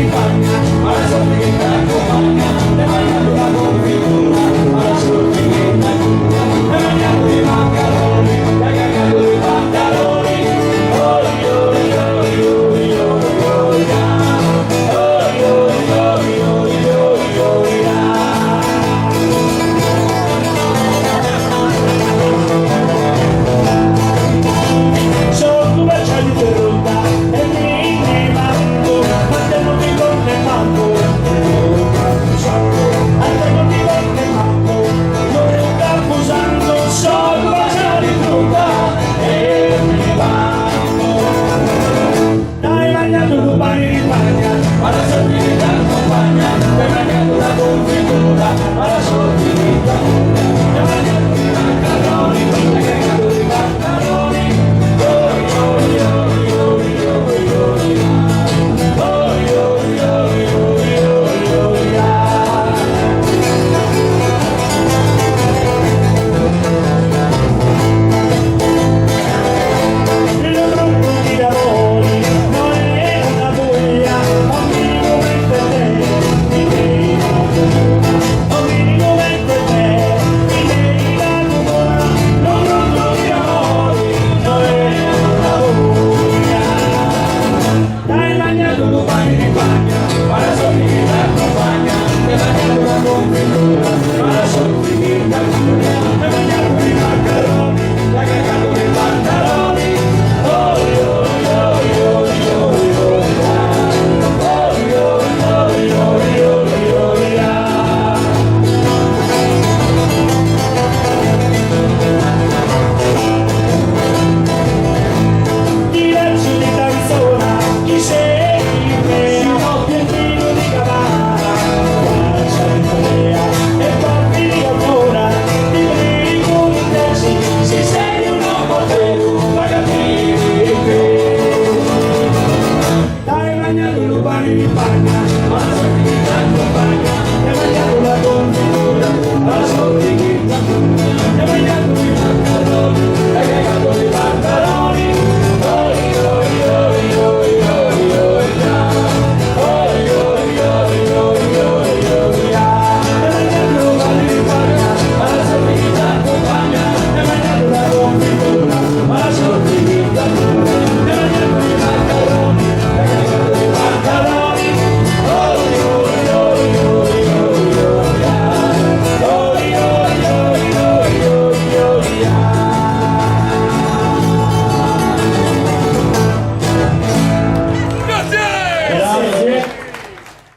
di Spagna, ma la sorte che ti accompagna, hai mangiato la confitura, ma la sorte che ti accompagna, hai mangiato i maccheroni, hai cagato i pantaloni, oi oi oi oi oi oi la, oi oi oi oi oi oi la. Sono tu baciati per rotta e mi manco, ma te non mi conte manco, a te non mi conte manco, non è un camposanto, sono tu baciati per rotta e mi manco. Hai mangiato tu pani di Spagna, ma la sorte che ti accompagna, hai mangiato la confitura, ma la sorte che ti accompagna, hai mangiato i maccheroni, hai cagato i pantaloni. Spagna.